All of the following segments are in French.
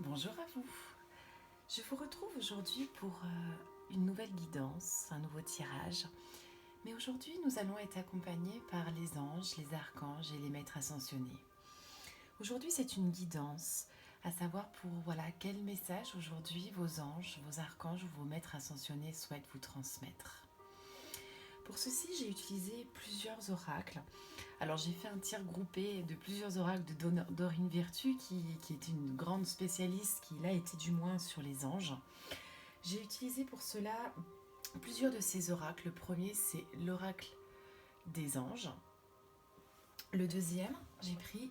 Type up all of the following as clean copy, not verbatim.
Bonjour à vous. Je vous retrouve aujourd'hui pour une nouvelle guidance, un nouveau tirage. Mais aujourd'hui, nous allons être accompagnés par les anges, les archanges et les maîtres ascensionnés. Aujourd'hui, c'est une guidance, à savoir pour quel message aujourd'hui vos anges, vos archanges ou vos maîtres ascensionnés souhaitent vous transmettre. Pour ceci, j'ai utilisé plusieurs oracles. Alors j'ai fait un tir groupé de plusieurs oracles de Dorine Virtue qui est une grande spécialiste qui l'a été du moins sur les anges. J'ai utilisé pour cela plusieurs de ces oracles. Le premier c'est l'oracle des anges. Le deuxième, j'ai pris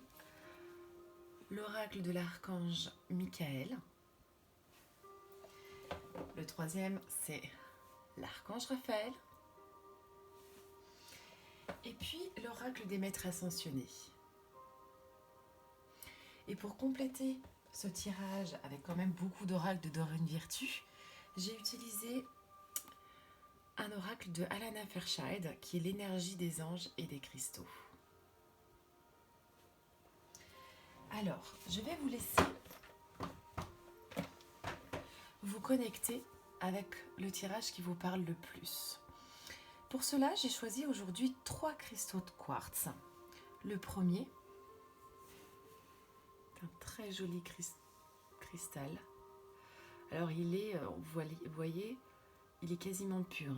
l'oracle de l'archange Michael. Le troisième c'est l'archange Raphaël. Et puis l'oracle des maîtres ascensionnés. Et pour compléter ce tirage avec quand même beaucoup d'oracles de Dorine Virtue, j'ai utilisé un oracle de Alana Fairchild qui est l'énergie des anges et des cristaux. Alors, je vais vous laisser vous connecter avec le tirage qui vous parle le plus. Pour cela, j'ai choisi aujourd'hui 3 cristaux de quartz. Le premier, un très joli cristal. Alors il est, vous voyez, il est quasiment pur.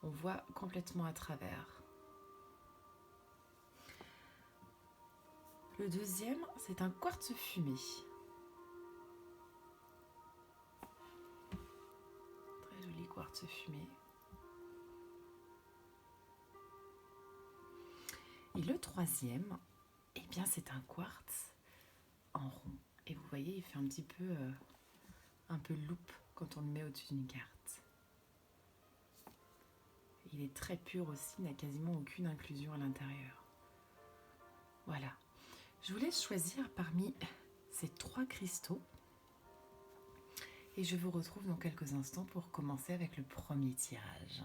On voit complètement à travers. Le deuxième, c'est un quartz fumé. Très joli quartz fumé. Et le troisième, eh bien c'est un quartz en rond. Et vous voyez, il fait un peu loupe quand on le met au-dessus d'une carte. Il est très pur aussi, il n'a quasiment aucune inclusion à l'intérieur. Voilà. Je vous laisse choisir parmi ces 3 cristaux. Et je vous retrouve dans quelques instants pour commencer avec le premier tirage.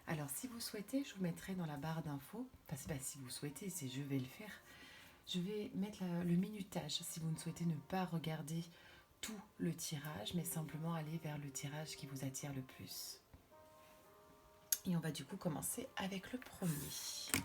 Alors si vous souhaitez, je vous mettrai dans la barre d'infos, parce que si vous souhaitez, c'est je vais le faire, je vais mettre le minutage si vous ne souhaitez ne pas regarder tout le tirage, mais simplement aller vers le tirage qui vous attire le plus. Et on va du coup commencer avec le premier.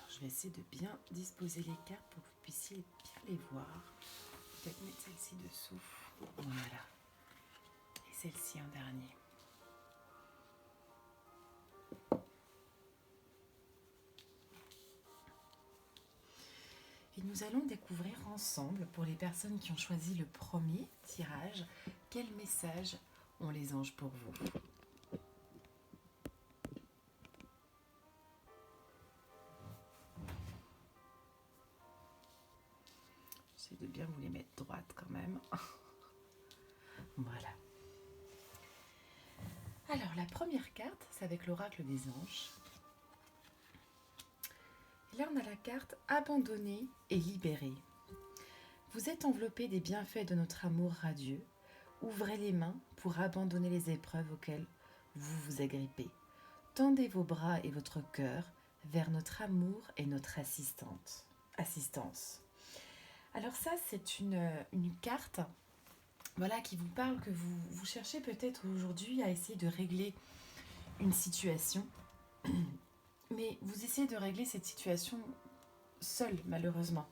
Je vais essayer de bien disposer les cartes pour que vous puissiez bien les voir. Peut-être mettre celle-ci dessous. Voilà. Et celle-ci en dernier. Et nous allons découvrir ensemble, pour les personnes qui ont choisi le premier tirage, quel message ont les anges pour vous. J'essaie de bien vous les mettre droites quand même. Voilà. Alors, la première carte, c'est avec l'oracle des anges. Et là, on a la carte abandonnée et libérée. Vous êtes enveloppé des bienfaits de notre amour radieux. Ouvrez les mains pour abandonner les épreuves auxquelles vous vous agrippez. Tendez vos bras et votre cœur vers notre amour et notre assistance. Alors ça, c'est une carte qui vous parle que vous cherchez peut-être aujourd'hui à essayer de régler une situation. Mais vous essayez de régler cette situation seul, malheureusement.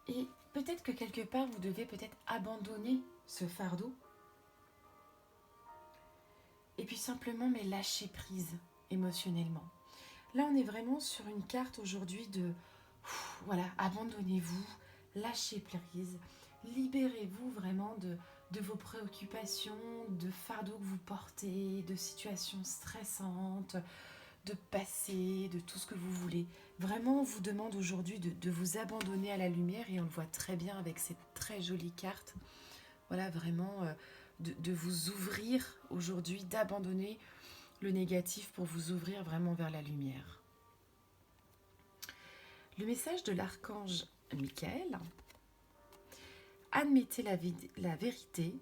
Et peut-être que quelque part, vous devez peut-être abandonner ce fardeau. Et puis simplement, mais lâcher prise émotionnellement. Là, on est vraiment sur une carte aujourd'hui de, abandonnez-vous, lâchez prise, libérez-vous vraiment de vos préoccupations, de fardeaux que vous portez, de situations stressantes, de passé, de tout ce que vous voulez. Vraiment, on vous demande aujourd'hui de vous abandonner à la lumière et on le voit très bien avec cette très jolie carte. Voilà, vraiment de vous ouvrir aujourd'hui, d'abandonner le négatif pour vous ouvrir vraiment vers la lumière. Le message de l'archange Michael: admettez la vérité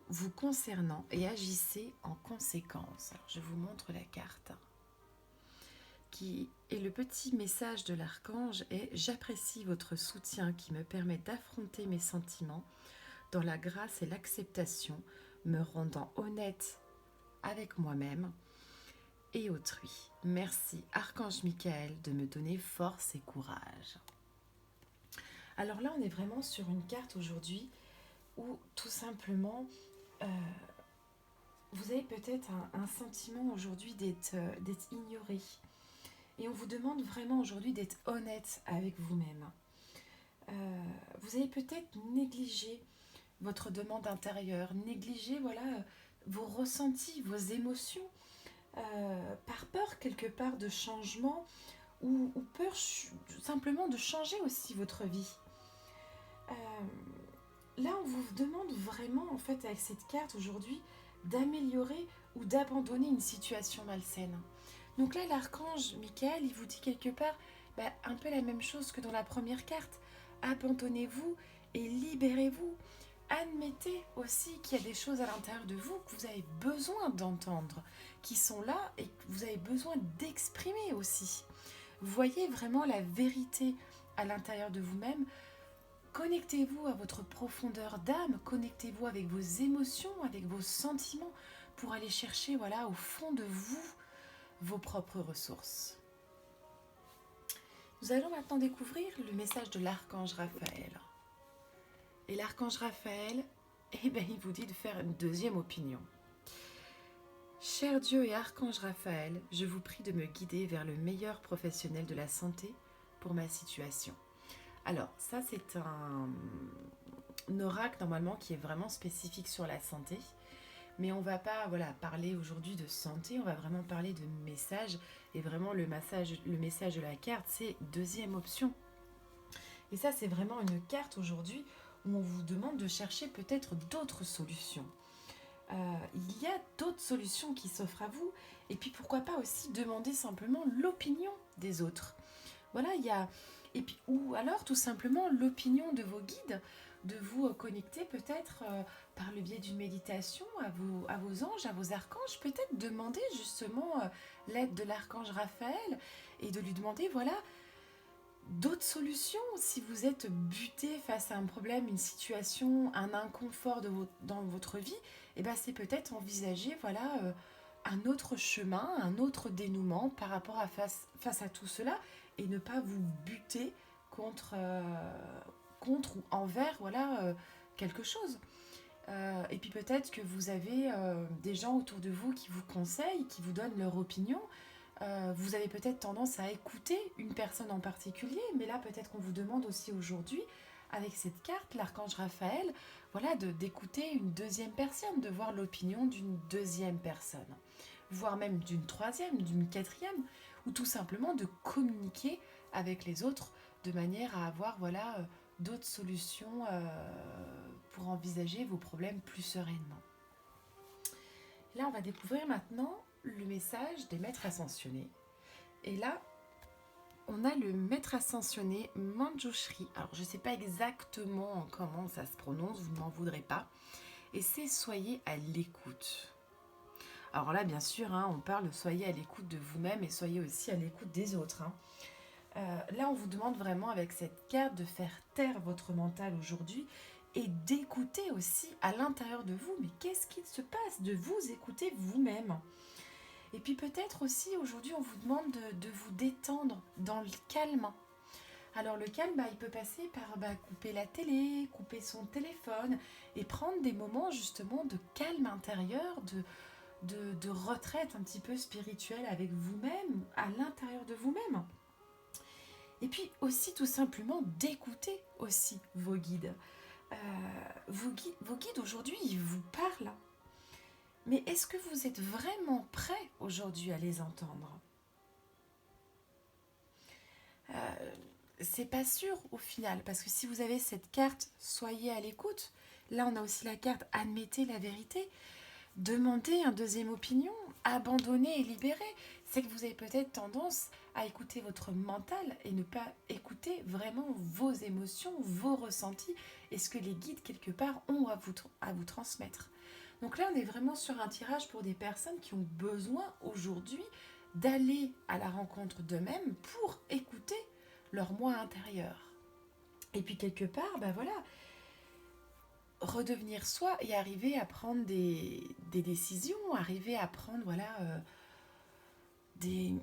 vous concernant et agissez en conséquence. Alors, je vous montre la carte. Et le petit message de l'archange est: j'apprécie votre soutien qui me permet d'affronter mes sentiments dans la grâce et l'acceptation, me rendant honnête avec moi-même et autrui. Merci, archange Michael, de me donner force et courage. Alors là, on est vraiment sur une carte aujourd'hui où tout simplement, vous avez peut-être un sentiment aujourd'hui d'être ignoré. Et on vous demande vraiment aujourd'hui d'être honnête avec vous-même. Vous avez peut-être négligé votre demande intérieure, négligé vos ressentis, vos émotions, par peur quelque part de changement ou peur simplement de changer aussi votre vie. Là, on vous demande vraiment, en fait, avec cette carte aujourd'hui, d'améliorer ou d'abandonner une situation malsaine. Donc là, l'archange Michael, il vous dit quelque part un peu la même chose que dans la première carte. Abandonnez-vous et libérez-vous. Admettez aussi qu'il y a des choses à l'intérieur de vous que vous avez besoin d'entendre, qui sont là et que vous avez besoin d'exprimer aussi. Voyez vraiment la vérité à l'intérieur de vous-même. Connectez-vous à votre profondeur d'âme, connectez-vous avec vos émotions, avec vos sentiments, pour aller chercher au fond de vous vos propres ressources. Nous allons maintenant découvrir le message de l'archange Raphaël. Et l'archange Raphaël, il vous dit de faire une deuxième opinion. Cher Dieu et archange Raphaël, je vous prie de me guider vers le meilleur professionnel de la santé pour ma situation. Alors, ça c'est un oracle normalement qui est vraiment spécifique sur la santé. Mais on ne va pas parler aujourd'hui de santé, on va vraiment parler de message. Et vraiment le message de la carte, c'est deuxième option. Et ça, c'est vraiment une carte aujourd'hui où on vous demande de chercher peut-être d'autres solutions. Il y a d'autres solutions qui s'offrent à vous. Et puis pourquoi pas aussi demander simplement l'opinion des autres. Et puis, ou alors tout simplement l'opinion de vos guides, de vous connecter peut-être par le biais d'une méditation à vos anges, à vos archanges, peut-être demander justement l'aide de l'archange Raphaël et de lui demander d'autres solutions. Si vous êtes buté face à un problème, une situation, un inconfort dans votre vie, c'est peut-être envisager un autre chemin, un autre dénouement par rapport à face à tout cela et ne pas vous buter contre ou envers quelque chose. Et puis peut-être que vous avez des gens autour de vous qui vous conseillent, qui vous donnent leur opinion. Vous avez peut-être tendance à écouter une personne en particulier, mais là peut-être qu'on vous demande aussi aujourd'hui, avec cette carte, l'archange Raphaël, d'écouter une deuxième personne, de voir l'opinion d'une deuxième personne, voire même d'une troisième, d'une quatrième, ou tout simplement de communiquer avec les autres de manière à avoir d'autres solutions pour envisager vos problèmes plus sereinement. Là, on va découvrir maintenant le message des maîtres ascensionnés. Et là, on a le maître ascensionné Manjushri. Alors, je ne sais pas exactement comment ça se prononce, vous ne m'en voudrez pas. Et c'est soyez à l'écoute. Alors là, bien sûr, on parle de soyez à l'écoute de vous-même et soyez aussi à l'écoute des autres. Là, on vous demande vraiment avec cette carte de faire taire votre mental aujourd'hui et d'écouter aussi à l'intérieur de vous. Mais qu'est-ce qu'il se passe? De vous écouter vous-même. Et puis peut-être aussi aujourd'hui, on vous demande de vous détendre dans le calme. Alors le calme, il peut passer par couper la télé, couper son téléphone et prendre des moments justement de calme intérieur, de retraite un petit peu spirituelle avec vous-même, à l'intérieur de vous-même. Et puis aussi tout simplement d'écouter aussi vos guides. Vos guides aujourd'hui, ils vous parlent. Mais est-ce que vous êtes vraiment prêt aujourd'hui à les entendre? C'est pas sûr au final, parce que si vous avez cette carte, soyez à l'écoute. Là, on a aussi la carte admettez la vérité. Demandez une deuxième opinion, abandonnez et libérez. C'est que vous avez peut-être tendance à écouter votre mental et ne pas écouter vraiment vos émotions, vos ressentis et ce que les guides quelque part ont à vous transmettre. Donc là, on est vraiment sur un tirage pour des personnes qui ont besoin aujourd'hui d'aller à la rencontre d'eux-mêmes pour écouter leur moi intérieur. Et puis quelque part, ben voilà, redevenir soi et arriver à prendre des décisions, arriver à prendre des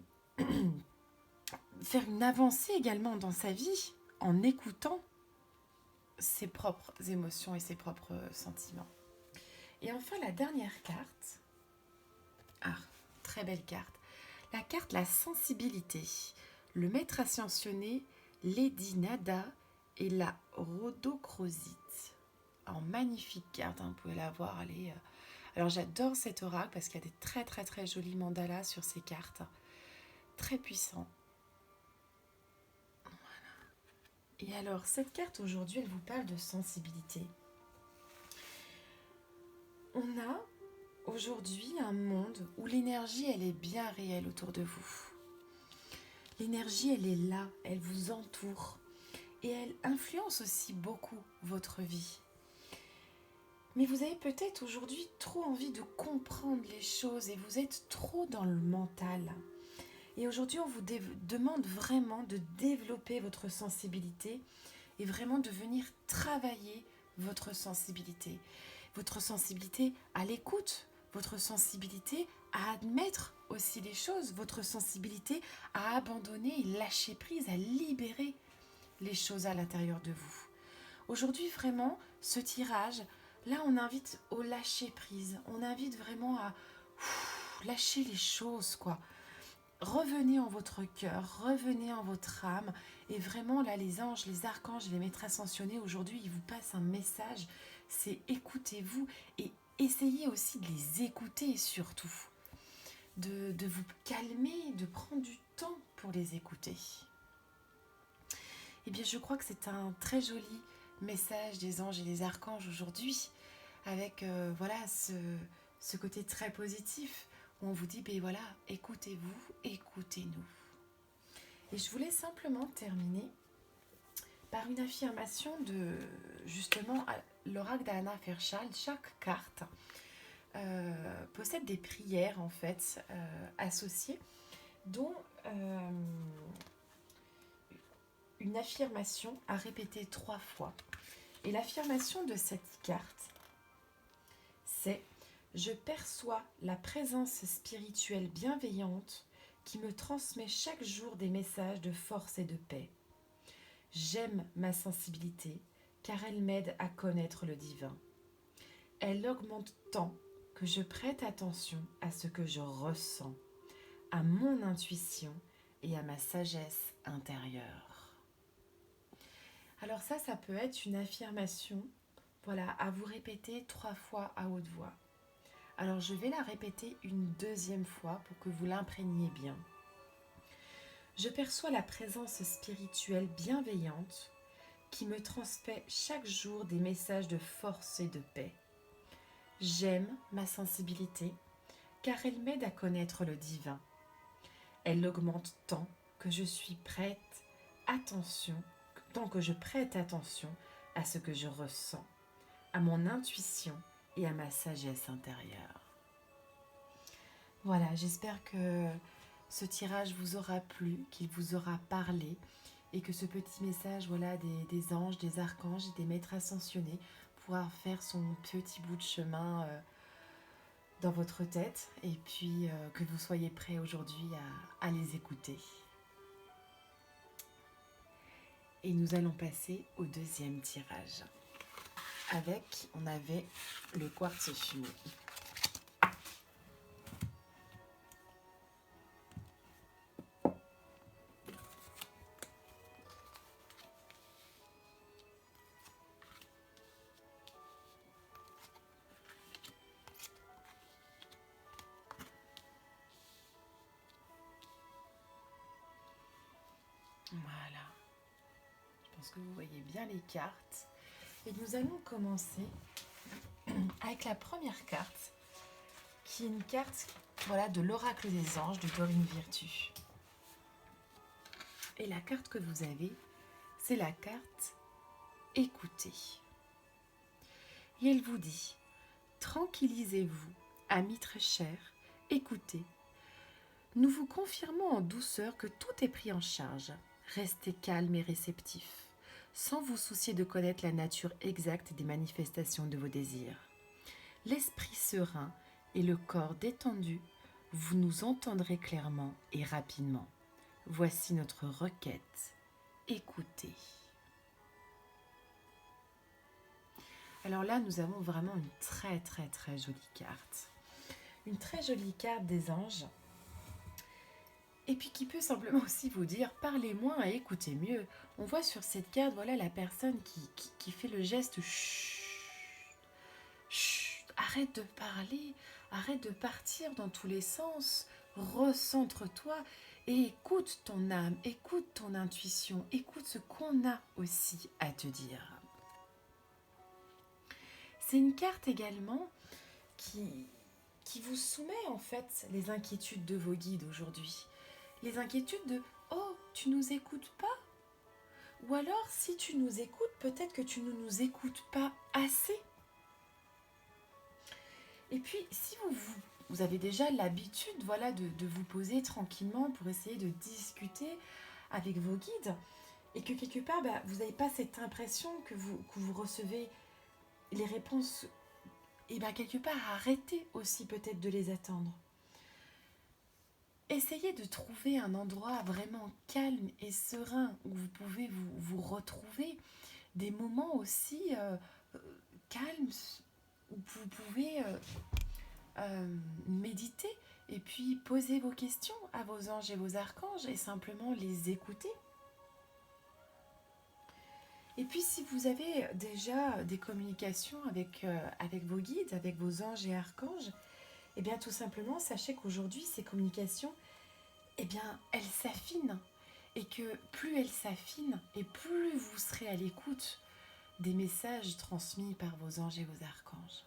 faire une avancée également dans sa vie en écoutant ses propres émotions et ses propres sentiments. Et enfin la dernière carte, très belle carte, la carte la sensibilité, le maître ascensionné Lady Nada et la rhodochrosite. En magnifique carte, vous pouvez la voir, alors j'adore cet oracle parce qu'il y a des très très très jolis mandalas sur ces cartes, très puissants. Voilà. Et alors cette carte aujourd'hui, elle vous parle de sensibilité. On a aujourd'hui un monde où l'énergie, elle est bien réelle autour de vous. L'énergie, elle est là, elle vous entoure et elle influence aussi beaucoup votre vie. Mais vous avez peut-être aujourd'hui trop envie de comprendre les choses et vous êtes trop dans le mental. Et aujourd'hui, on vous demande vraiment de développer votre sensibilité et vraiment de venir travailler votre sensibilité. Votre sensibilité à l'écoute, votre sensibilité à admettre aussi les choses, votre sensibilité à abandonner et lâcher prise, à libérer les choses à l'intérieur de vous. Aujourd'hui, vraiment, ce tirage, là, on invite au lâcher prise. On invite vraiment à lâcher les choses, quoi. Revenez en votre cœur, revenez en votre âme. Et vraiment, là, les anges, les archanges, les maîtres ascensionnés, aujourd'hui, ils vous passent un message. C'est écoutez-vous et essayez aussi de les écouter surtout. De vous calmer, de prendre du temps pour les écouter. Eh bien, je crois que c'est un très joli message des anges et des archanges aujourd'hui, avec ce côté très positif, où on vous dit, ben voilà, écoutez-vous, écoutez-nous. Et je voulais simplement terminer par une affirmation de, justement, l'oracle d'Anna Fairchild. Chaque carte possède des prières, en fait, associées, dont une affirmation à répéter 3 fois. Et l'affirmation de cette carte, c'est « Je perçois la présence spirituelle bienveillante qui me transmet chaque jour des messages de force et de paix. J'aime ma sensibilité car elle m'aide à connaître le divin. Elle augmente tant que je prête attention à ce que je ressens, à mon intuition et à ma sagesse intérieure. » Alors ça peut être une affirmation, voilà, à vous répéter 3 fois à haute voix. Alors je vais la répéter une deuxième fois pour que vous l'imprégniez bien. Je perçois la présence spirituelle bienveillante qui me transmet chaque jour des messages de force et de paix. J'aime ma sensibilité car elle m'aide à connaître le divin. Elle augmente tant que je prête attention à ce que je ressens, à mon intuition et à ma sagesse intérieure. Voilà, j'espère que ce tirage vous aura plu, qu'il vous aura parlé et que ce petit message des anges, des archanges et des maîtres ascensionnés pourra faire son petit bout de chemin dans votre tête et puis que vous soyez prêts aujourd'hui à les écouter. Et nous allons passer au deuxième tirage. On avait le quartz fumé. Voilà. Je pense que vous voyez bien les cartes. Et nous allons commencer avec la première carte qui est une carte, voilà, de l'oracle des anges de Dorine Virtue. Et la carte que vous avez, c'est la carte écoutez. Et elle vous dit, tranquillisez-vous, amis très chers, écoutez. Nous vous confirmons en douceur que tout est pris en charge. Restez calme et réceptif, sans vous soucier de connaître la nature exacte des manifestations de vos désirs. L'esprit serein et le corps détendu, vous nous entendrez clairement et rapidement. Voici notre requête. Écoutez. Alors là, nous avons vraiment une très très très jolie carte. Une très jolie carte des anges. Et puis qui peut simplement aussi vous dire, parlez moins et écoutez mieux. On voit sur cette carte, voilà la personne qui fait le geste chut, chut, arrête de parler, arrête de partir dans tous les sens, recentre-toi et écoute ton âme, écoute ton intuition, écoute ce qu'on a aussi à te dire. C'est une carte également qui vous soumet en fait les inquiétudes de vos guides aujourd'hui. Les inquiétudes de « Oh, tu nous écoutes pas ?» Ou alors, si tu nous écoutes, peut-être que tu ne nous écoutes pas assez. Et puis, si vous avez déjà l'habitude voilà, de vous poser tranquillement pour essayer de discuter avec vos guides, et que quelque part, vous n'avez pas cette impression que vous recevez les réponses, et quelque part, arrêtez aussi peut-être de les attendre. Essayez de trouver un endroit vraiment calme et serein où vous pouvez vous retrouver, des moments aussi calmes où vous pouvez méditer et puis poser vos questions à vos anges et vos archanges et simplement les écouter. Et puis si vous avez déjà des communications avec vos guides, avec vos anges et archanges, eh bien tout simplement sachez qu'aujourd'hui ces communications, eh bien elles s'affinent et que plus elles s'affinent et plus vous serez à l'écoute des messages transmis par vos anges et vos archanges.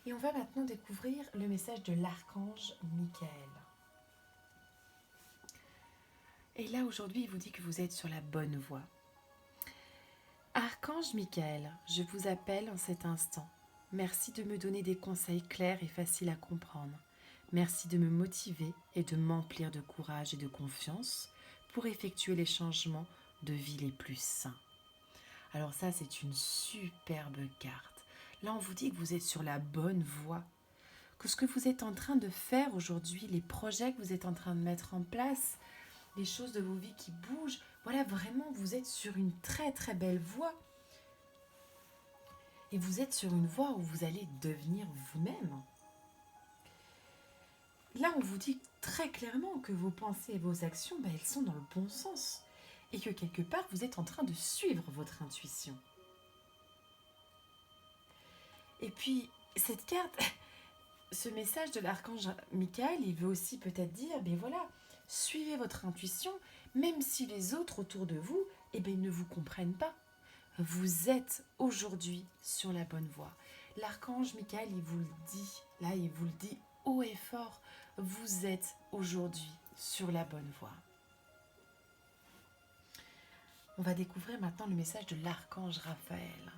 Et on va maintenant découvrir le message de l'archange Michael. Et là aujourd'hui il vous dit que vous êtes sur la bonne voie. Archange Michael, je vous appelle en cet instant. Merci de me donner des conseils clairs et faciles à comprendre. Merci de me motiver et de m'emplir de courage et de confiance pour effectuer les changements de vie les plus sains. Alors ça, c'est une superbe carte. Là, on vous dit que vous êtes sur la bonne voie, que ce que vous êtes en train de faire aujourd'hui, les projets que vous êtes en train de mettre en place, les choses de vos vies qui bougent, voilà, vraiment, vous êtes sur une très très belle voie. Et vous êtes sur une voie où vous allez devenir vous-même. Là, on vous dit très clairement que vos pensées et vos actions, elles sont dans le bon sens. Et que quelque part, vous êtes en train de suivre votre intuition. Et puis, cette carte, ce message de l'archange Michael, il veut aussi peut-être dire, voilà, suivez votre intuition, même si les autres autour de vous, ils ne vous comprennent pas. Vous êtes aujourd'hui sur la bonne voie. L'archange Michael, il vous le dit, là, il vous le dit haut et fort, vous êtes aujourd'hui sur la bonne voie. On va découvrir maintenant le message de l'archange Raphaël.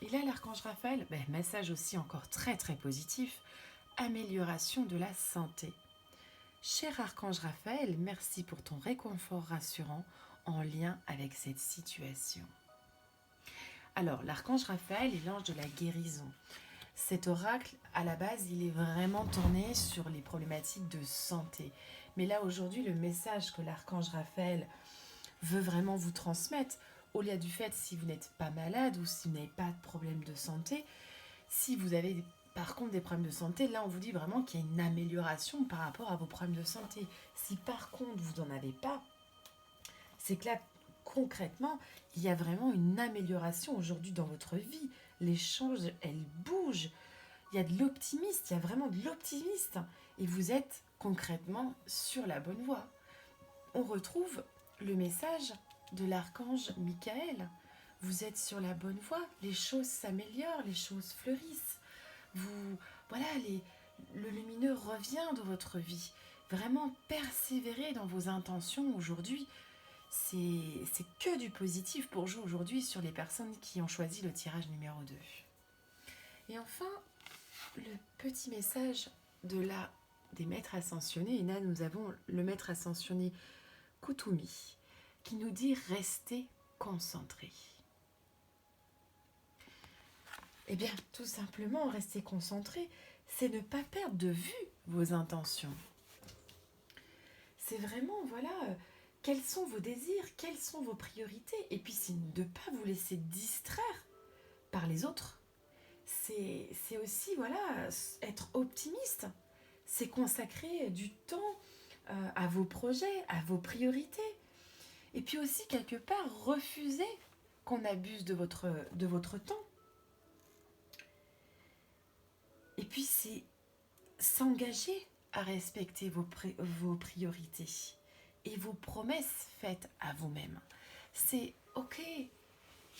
Et là, l'archange Raphaël, message aussi encore très très positif, amélioration de la santé. Cher archange Raphaël, merci pour ton réconfort rassurant en lien avec cette situation. Alors, l'archange Raphaël est l'ange de la guérison. Cet oracle, à la base, il est vraiment tourné sur les problématiques de santé. Mais là, aujourd'hui, le message que l'archange Raphaël veut vraiment vous transmettre, au-delà du fait si vous n'êtes pas malade ou si vous n'avez pas de problème de santé, si vous avez par contre des problèmes de santé, là, on vous dit vraiment qu'il y a une amélioration par rapport à vos problèmes de santé. Si par contre, vous n'en avez pas, c'est que là, concrètement, il y a vraiment une amélioration aujourd'hui dans votre vie. Les choses, elles bougent. Il y a de l'optimisme, il y a vraiment de l'optimisme. Et vous êtes concrètement sur la bonne voie. On retrouve le message de l'archange Michael. Vous êtes sur la bonne voie. Les choses s'améliorent, les choses fleurissent. voilà, le lumineux revient dans votre vie. Vraiment persévérer dans vos intentions aujourd'hui. C'est que du positif pour vous aujourd'hui sur les personnes qui ont choisi le tirage numéro 2. Et enfin, le petit message des maîtres ascensionnés. Et là, nous avons le maître ascensionné Kuthumi qui nous dit restez concentrés. Eh bien, tout simplement, rester concentré, c'est ne pas perdre de vue vos intentions. C'est vraiment, voilà, quels sont vos désirs, quelles sont vos priorités. Et puis, c'est de ne pas vous laisser distraire par les autres. C'est aussi, voilà, être optimiste. C'est consacrer du temps à vos projets, à vos priorités. Et puis aussi, quelque part, refuser qu'on abuse de votre temps. Et puis, c'est s'engager à respecter vos priorités et vos promesses faites à vous-même. C'est ok,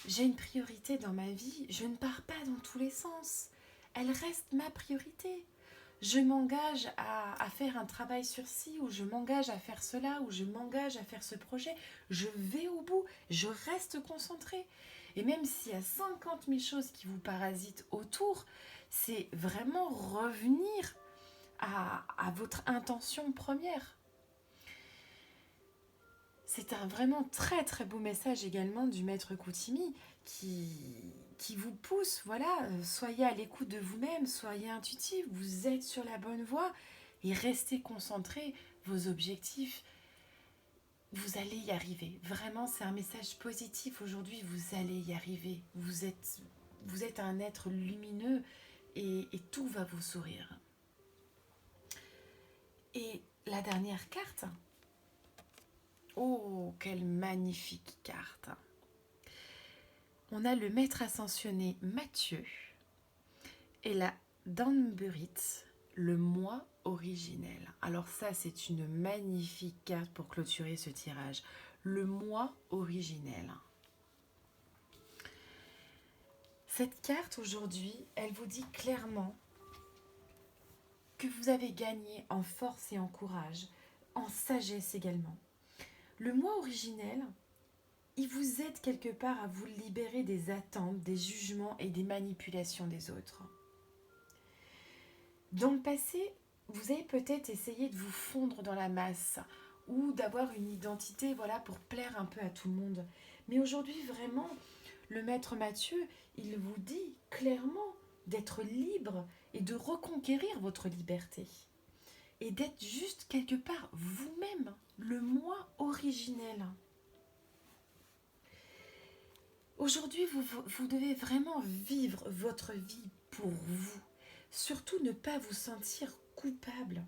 j'ai une priorité dans ma vie, je ne pars pas dans tous les sens. Elle reste ma priorité. Je m'engage à faire un travail sur ci, ou je m'engage à faire cela, ou je m'engage à faire ce projet. Je vais au bout, je reste concentrée. Et même s'il y a 50 000 choses qui vous parasitent autour, c'est vraiment revenir à votre intention première. C'est un vraiment très très beau message également du maître Kuthumi qui vous pousse, voilà, soyez à l'écoute de vous-même, soyez intuitif, vous êtes sur la bonne voie et restez concentrés, vos objectifs, vous allez y arriver. Vraiment, c'est un message positif aujourd'hui, vous allez y arriver. Vous êtes un être lumineux et tout va vous sourire. Et la dernière carte, oh, quelle magnifique carte! On a le maître ascensionné Mathieu et la Danburit, le moi originel. Alors ça, c'est une magnifique carte pour clôturer ce tirage. Le moi originel. Cette carte aujourd'hui, elle vous dit clairement que vous avez gagné en force et en courage, en sagesse également. Le moi originel, il vous aide quelque part à vous libérer des attentes, des jugements et des manipulations des autres. Dans le passé, vous avez peut-être essayé de vous fondre dans la masse ou d'avoir une identité, voilà, pour plaire un peu à tout le monde. Mais aujourd'hui, vraiment, le maître Mathieu, il vous dit clairement d'être libre et de reconquérir votre liberté. Et d'être juste quelque part vous-même, le moi originel. Aujourd'hui, vous devez vraiment vivre votre vie pour vous. Surtout ne pas vous sentir coupable.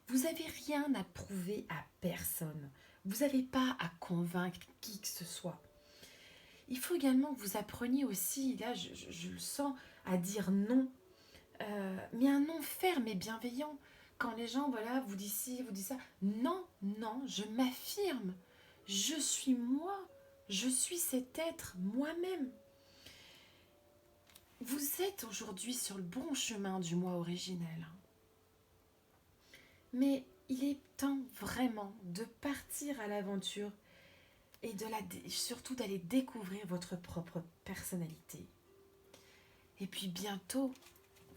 Vous n'avez rien à prouver à personne. Vous n'avez pas à convaincre qui que ce soit. Il faut également que vous appreniez aussi, là je le sens, à dire non. Mais un non ferme et bienveillant. Quand les gens, voilà, vous disent ci, vous disent ça. Non, non, je m'affirme. Je suis moi. Je suis cet être moi-même. Vous êtes aujourd'hui sur le bon chemin du moi originel. Mais il est temps vraiment de partir à l'aventure et surtout d'aller découvrir votre propre personnalité. Et puis bientôt,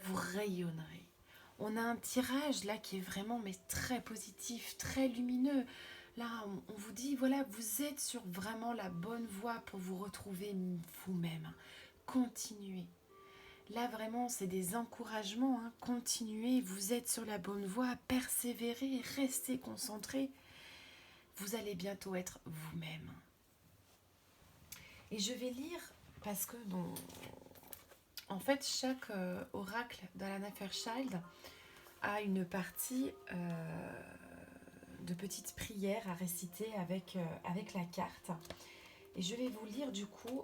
vous rayonnerez. On a un tirage là qui est vraiment très positif, très lumineux. Là, on vous dit, voilà, vous êtes sur vraiment la bonne voie pour vous retrouver vous-même. Continuez. Là, vraiment, c'est des encouragements. Continuez, vous êtes sur la bonne voie, persévérez, restez concentrés. Vous allez bientôt être vous-même. Et je vais lire, parce que, en fait, chaque oracle d'Alana Fairchild a une partie de petites prières à réciter avec la carte. Et je vais vous lire, du coup,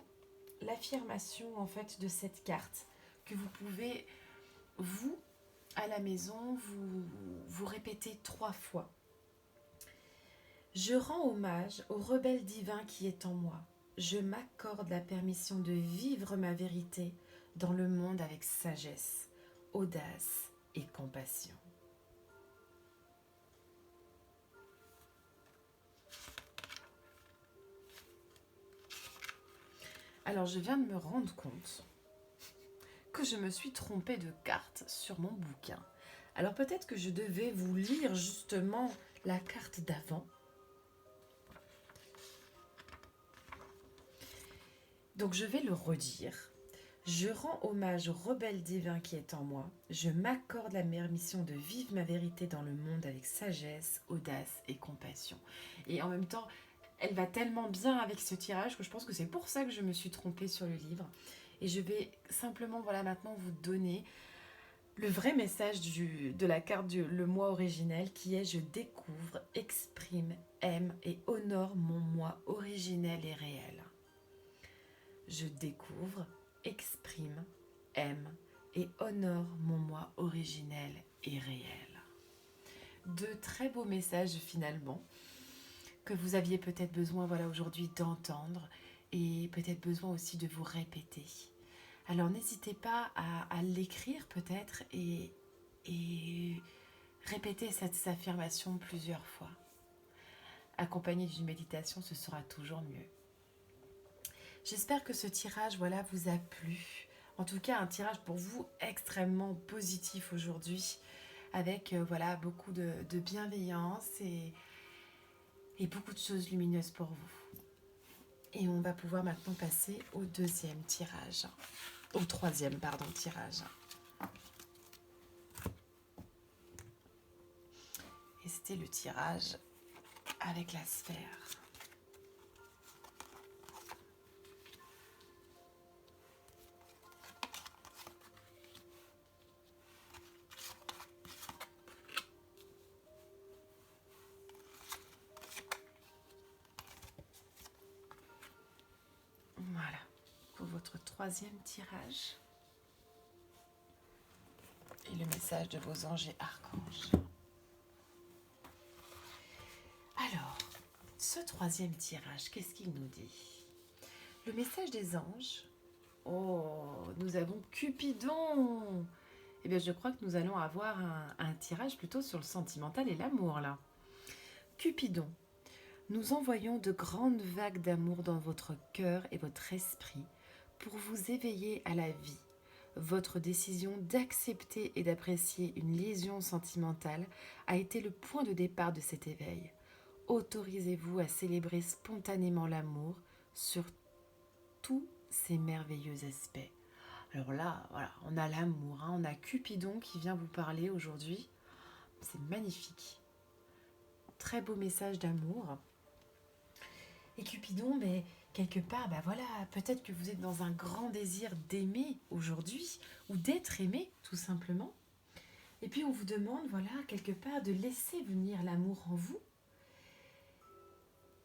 l'affirmation, en fait, de cette carte que vous pouvez, vous, à la maison, vous répéter 3 fois. Je rends hommage au rebelle divin qui est en moi. Je m'accorde la permission de vivre ma vérité dans le monde avec sagesse. audace et compassion. Alors, je viens de me rendre compte que je me suis trompée de carte sur mon bouquin. Alors, peut-être que je devais vous lire justement la carte d'avant. Donc, je vais le redire. Je rends hommage au rebelle divin qui est en moi. Je m'accorde la permission de vivre ma vérité dans le monde avec sagesse, audace et compassion. Et en même temps, elle va tellement bien avec ce tirage que je pense que c'est pour ça que je me suis trompée sur le livre. Et je vais simplement, voilà, maintenant vous donner le vrai message de la carte le moi originel qui est: je découvre, exprime, aime et honore mon moi originel et réel. Je découvre, exprime, aime et honore mon moi originel et réel. Deux très beaux messages finalement que vous aviez peut-être besoin, voilà, aujourd'hui d'entendre et peut-être besoin aussi de vous répéter. Alors n'hésitez pas à l'écrire peut-être et répéter cette affirmation plusieurs fois. Accompagné d'une méditation, ce sera toujours mieux. J'espère que ce tirage, voilà, vous a plu. En tout cas, un tirage pour vous extrêmement positif aujourd'hui, avec voilà, beaucoup de bienveillance et beaucoup de choses lumineuses pour vous. Et on va pouvoir maintenant passer au troisième tirage. Et c'était le tirage avec la sphère. Voilà, pour votre troisième tirage. Et le message de vos anges et archanges. Alors, ce troisième tirage, qu'est-ce qu'il nous dit? Le message des anges. Oh, nous avons Cupidon. Eh bien, je crois que nous allons avoir un tirage plutôt sur le sentimental et l'amour, là. Cupidon. Nous envoyons de grandes vagues d'amour dans votre cœur et votre esprit pour vous éveiller à la vie. Votre décision d'accepter et d'apprécier une liaison sentimentale a été le point de départ de cet éveil. Autorisez-vous à célébrer spontanément l'amour sur tous ses merveilleux aspects. Alors là, voilà, on a l'amour, on a Cupidon qui vient vous parler aujourd'hui. C'est magnifique. Très beau message d'amour. Et Cupidon, mais quelque part, voilà, peut-être que vous êtes dans un grand désir d'aimer aujourd'hui, ou d'être aimé, tout simplement. Et puis on vous demande, voilà, quelque part, de laisser venir l'amour en vous,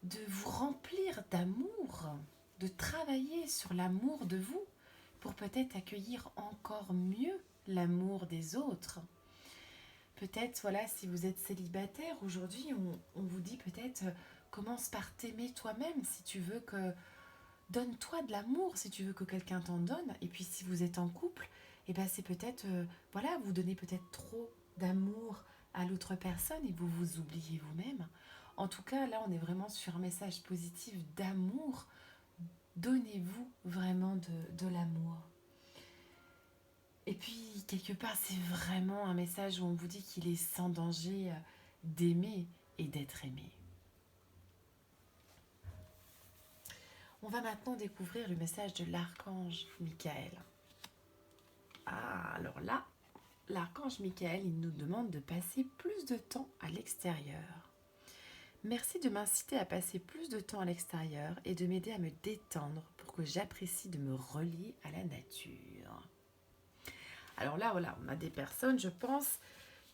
de vous remplir d'amour, de travailler sur l'amour de vous, pour peut-être accueillir encore mieux l'amour des autres. Peut-être, voilà, si vous êtes célibataire, aujourd'hui, on vous dit peut-être, commence par t'aimer toi-même, si tu veux que... Donne-toi de l'amour, si tu veux que quelqu'un t'en donne. Et puis, si vous êtes en couple, c'est peut-être, voilà, vous donnez peut-être trop d'amour à l'autre personne et vous vous oubliez vous-même. En tout cas, là, on est vraiment sur un message positif d'amour. Donnez-vous vraiment de l'amour. Et puis, quelque part, c'est vraiment un message où on vous dit qu'il est sans danger d'aimer et d'être aimé. On va maintenant découvrir le message de l'archange Michael. Ah, alors là, l'archange Michael, il nous demande de passer plus de temps à l'extérieur. Merci de m'inciter à passer plus de temps à l'extérieur et de m'aider à me détendre pour que j'apprécie de me relier à la nature. Alors là, voilà, on a des personnes, je pense,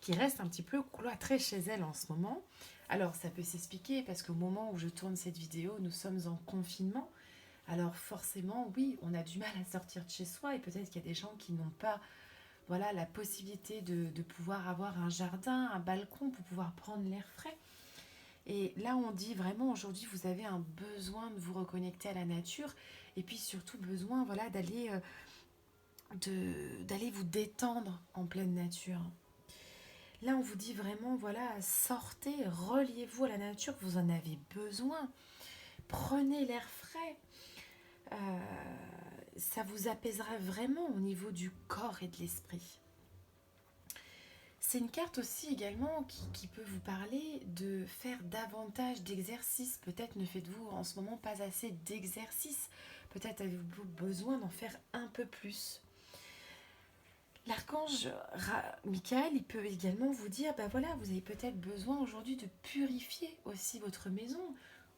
qui restent un petit peu cloîtrées chez elles en ce moment. Alors, ça peut s'expliquer parce qu'au moment où je tourne cette vidéo, nous sommes en confinement. Alors forcément, oui, on a du mal à sortir de chez soi et peut-être qu'il y a des gens qui n'ont pas, voilà, la possibilité de pouvoir avoir un jardin, un balcon pour pouvoir prendre l'air frais. Et là, on dit vraiment aujourd'hui, vous avez un besoin de vous reconnecter à la nature et puis surtout besoin, voilà, d'aller d'aller vous détendre en pleine nature. Là, on vous dit vraiment, voilà, sortez, reliez-vous à la nature, vous en avez besoin. Prenez l'air frais. Euh, Ça vous apaisera vraiment au niveau du corps et de l'esprit. C'est une carte aussi également qui peut vous parler de faire davantage d'exercices. Peut-être ne faites-vous en ce moment pas assez d'exercices. Peut-être avez-vous besoin d'en faire un peu plus. L'archange Michael, il peut également vous dire, bah voilà, vous avez peut-être besoin aujourd'hui de purifier aussi votre maison.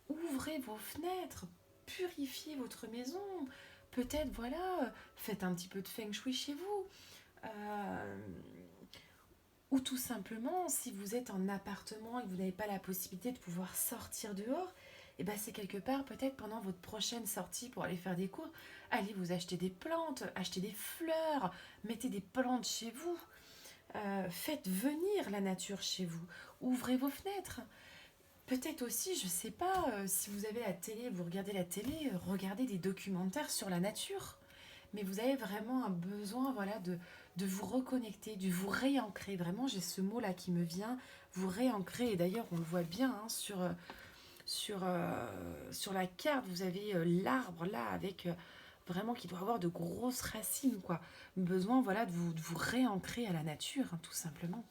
Ouvrez vos fenêtres, purifiez votre maison. Peut-être, voilà, faites un petit peu de feng shui chez vous. Euh, ou tout simplement, si vous êtes en appartement et que vous n'avez pas la possibilité de pouvoir sortir dehors, et ben c'est quelque part, peut-être pendant votre prochaine sortie pour aller faire des cours, allez vous acheter des plantes, achetez des fleurs, mettez des plantes chez vous. Faites venir la nature chez vous. Ouvrez vos fenêtres. Peut-être aussi, je ne sais pas, si vous avez la télé, vous regardez la télé, regardez des documentaires sur la nature. Mais vous avez vraiment un besoin, voilà, de vous reconnecter, de vous réancrer. Vraiment, j'ai ce mot-là qui me vient, vous réancrer. Et d'ailleurs, on le voit bien hein, sur la carte. Vous avez l'arbre là avec vraiment qui doit avoir de grosses racines, quoi. Besoin, voilà, de vous réancrer à la nature, hein, tout simplement.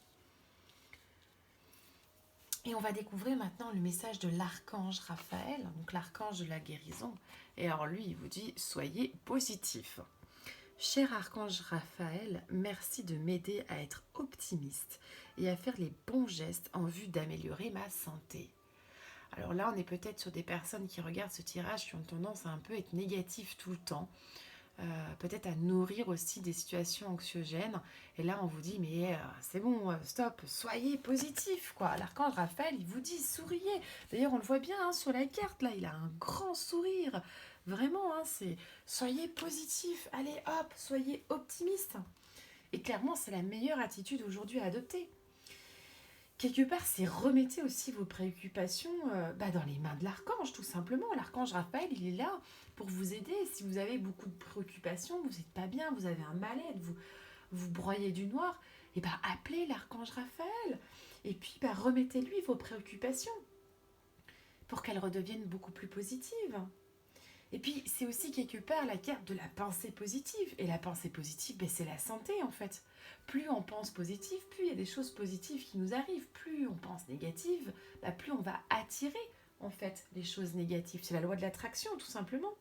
Et on va découvrir maintenant le message de l'archange Raphaël, donc l'archange de la guérison. Et alors lui, il vous dit, soyez positif. Cher archange Raphaël, merci de m'aider à être optimiste et à faire les bons gestes en vue d'améliorer ma santé. Alors là, on est peut-être sur des personnes qui regardent ce tirage qui ont tendance à un peu être négatives tout le temps, peut-être à nourrir aussi des situations anxiogènes. Et là, on vous dit, mais c'est bon, stop, soyez positif, quoi. L'archange Raphaël, il vous dit, souriez. D'ailleurs, on le voit bien hein, sur la carte, là, il a un grand sourire. Vraiment, hein, c'est soyez positif, allez hop, soyez optimiste. Et clairement, c'est la meilleure attitude aujourd'hui à adopter. Quelque part, c'est remettez aussi vos préoccupations dans les mains de l'archange, tout simplement. L'archange Raphaël, il est là pour vous aider. Si vous avez beaucoup de préoccupations, vous n'êtes pas bien, vous avez un mal-être, vous broyez du noir, et appelez l'archange Raphaël. Et puis, remettez-lui vos préoccupations pour qu'elles redeviennent beaucoup plus positives. Et puis, c'est aussi quelque part la carte de la pensée positive. Et la pensée positive, c'est la santé en fait. Plus on pense positif, plus il y a des choses positives qui nous arrivent. Plus on pense négative, plus on va attirer en fait les choses négatives. C'est la loi de l'attraction tout simplement.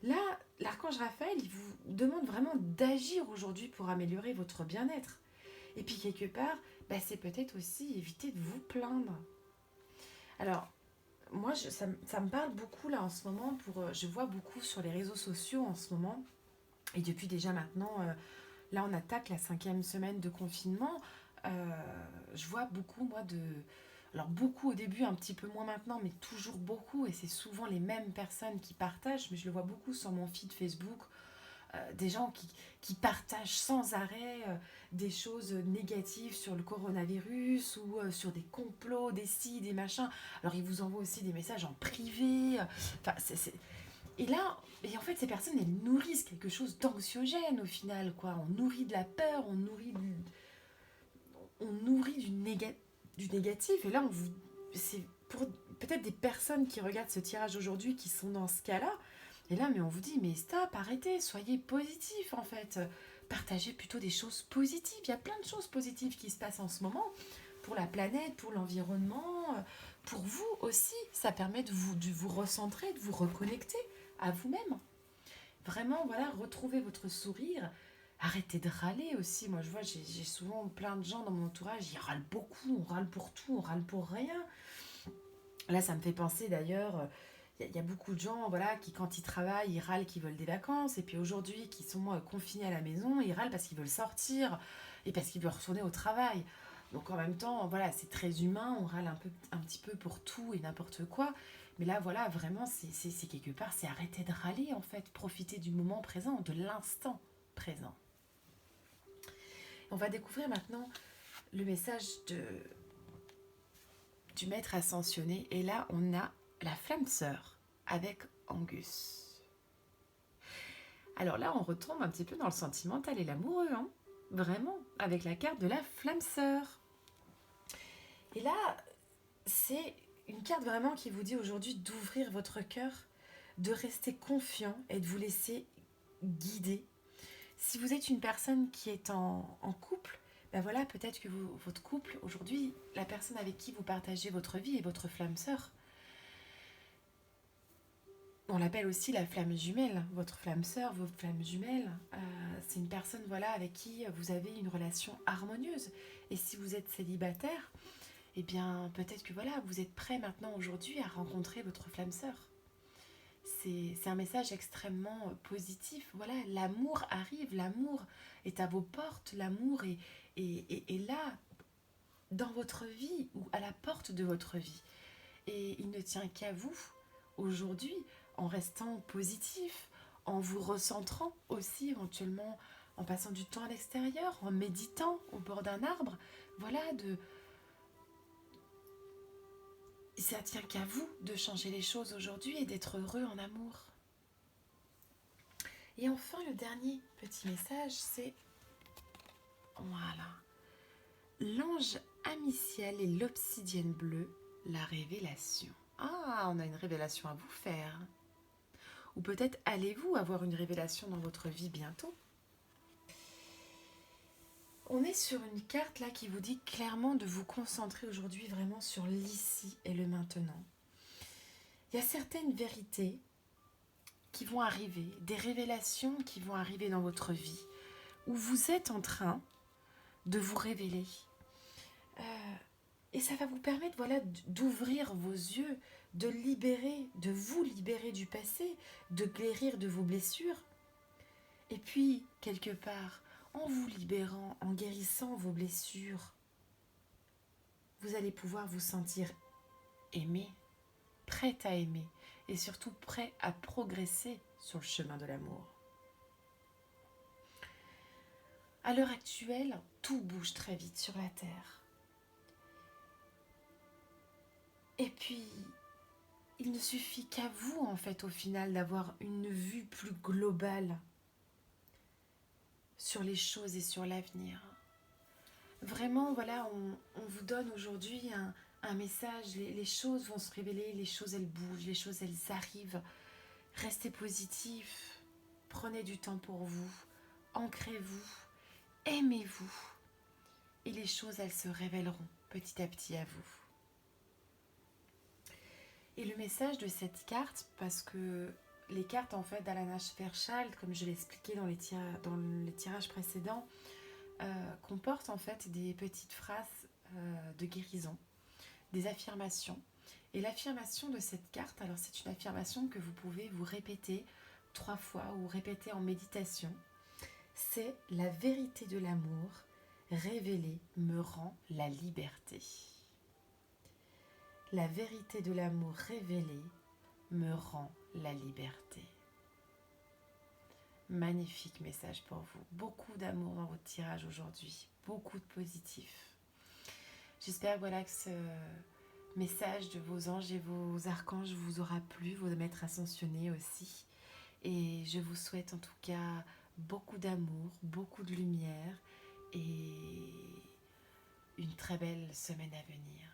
Là, l'archange Raphaël, il vous demande vraiment d'agir aujourd'hui pour améliorer votre bien-être. Et puis quelque part, c'est peut-être aussi éviter de vous plaindre. Alors, moi, ça me parle beaucoup là en ce moment. Je vois beaucoup sur les réseaux sociaux en ce moment. Et depuis déjà maintenant, là on attaque la 5e semaine de confinement. Je vois beaucoup, moi, Alors beaucoup au début, un petit peu moins maintenant, mais toujours beaucoup. Et c'est souvent les mêmes personnes qui partagent. Mais je le vois beaucoup sur mon feed Facebook. Des gens qui partagent sans arrêt des choses négatives sur le coronavirus ou sur des complots, des ci, des machins. Alors ils vous envoient aussi des messages en privé. Enfin, Et là, et en fait, ces personnes, elles nourrissent quelque chose d'anxiogène au final, quoi. On nourrit de la peur, on nourrit du négatif. Et là, c'est pour peut-être des personnes qui regardent ce tirage aujourd'hui qui sont dans ce cas-là. Et là, mais on vous dit, mais stop, arrêtez, soyez positifs en fait. Partagez plutôt des choses positives. Il y a plein de choses positives qui se passent en ce moment pour la planète, pour l'environnement, pour vous aussi. Ça permet de vous recentrer, de vous reconnecter à vous-même. Vraiment, voilà, retrouvez votre sourire. Arrêtez de râler aussi. Moi, je vois, j'ai souvent plein de gens dans mon entourage, ils râlent beaucoup, on râle pour tout, on râle pour rien. Là, ça me fait penser d'ailleurs, il y a beaucoup de gens voilà, qui, quand ils travaillent, ils râlent qu'ils veulent des vacances. Et puis aujourd'hui, qui sont confinés à la maison, ils râlent parce qu'ils veulent sortir et parce qu'ils veulent retourner au travail. Donc en même temps, voilà, c'est très humain, on râle un petit peu pour tout et n'importe quoi. Mais là, voilà, vraiment, c'est quelque part, c'est arrêter de râler en fait, profiter du moment présent, de l'instant présent. On va découvrir maintenant le message du maître ascensionné. Et là, on a la flamme sœur avec Angus. Alors là, on retombe un petit peu dans le sentimental et l'amoureux, hein. Vraiment, avec la carte de la flamme sœur. Et là, c'est une carte vraiment qui vous dit aujourd'hui d'ouvrir votre cœur, de rester confiant et de vous laisser guider. Si vous êtes une personne qui est en couple, ben voilà, peut-être que votre couple, aujourd'hui, la personne avec qui vous partagez votre vie est votre flamme sœur. On l'appelle aussi la flamme jumelle, votre flamme sœur, votre flamme jumelle. C'est une personne voilà, avec qui vous avez une relation harmonieuse. Et si vous êtes célibataire, eh bien peut-être que voilà, vous êtes prêt maintenant aujourd'hui à rencontrer votre flamme sœur. C'est un message extrêmement positif. Voilà, l'amour arrive, l'amour est à vos portes, l'amour est là, dans votre vie ou à la porte de votre vie. Et il ne tient qu'à vous, aujourd'hui, en restant positif, en vous recentrant aussi éventuellement, en passant du temps à l'extérieur, en méditant au bord d'un arbre. Voilà, ça tient qu'à vous de changer les choses aujourd'hui et d'être heureux en amour. Et enfin, le dernier petit message, c'est voilà, l'ange amical et l'obsidienne bleue, la révélation. Ah, on a une révélation à vous faire. Ou peut-être allez-vous avoir une révélation dans votre vie bientôt. On est sur une carte là qui vous dit clairement de vous concentrer aujourd'hui vraiment sur l'ici et le maintenant. Il y a certaines vérités qui vont arriver, des révélations qui vont arriver dans votre vie, où vous êtes en train de vous révéler. Et ça va vous permettre voilà, d'ouvrir vos yeux, de vous libérer du passé, de guérir de vos blessures. Et puis, quelque part, en vous libérant, en guérissant vos blessures, vous allez pouvoir vous sentir aimé, prête à aimer et surtout prêt à progresser sur le chemin de l'amour. À l'heure actuelle, tout bouge très vite sur la Terre. Et puis, il ne suffit qu'à vous, en fait, au final, d'avoir une vue plus globale sur les choses et sur l'avenir. Vraiment, voilà, on vous donne aujourd'hui un message, les choses vont se révéler, les choses elles bougent, les choses elles arrivent. Restez positif, prenez du temps pour vous, ancrez-vous, aimez-vous et les choses elles se révéleront petit à petit à vous. Et le message de cette carte, parce que les cartes en fait d'Alana Schwarzschild, comme je l'ai expliqué dans les tirages précédents, comportent en fait des petites phrases de guérison, des affirmations. Et l'affirmation de cette carte, alors c'est une affirmation que vous pouvez vous répéter 3 fois ou répéter en méditation. C'est la vérité de l'amour révélée me rend la liberté. La vérité de l'amour révélée me rend la liberté. Magnifique message pour vous. Beaucoup d'amour dans votre tirage aujourd'hui. Beaucoup de positif. J'espère voilà, que ce message de vos anges et vos archanges vous aura plu, vos maîtres ascensionnés aussi. Et je vous souhaite en tout cas beaucoup d'amour, beaucoup de lumière et une très belle semaine à venir.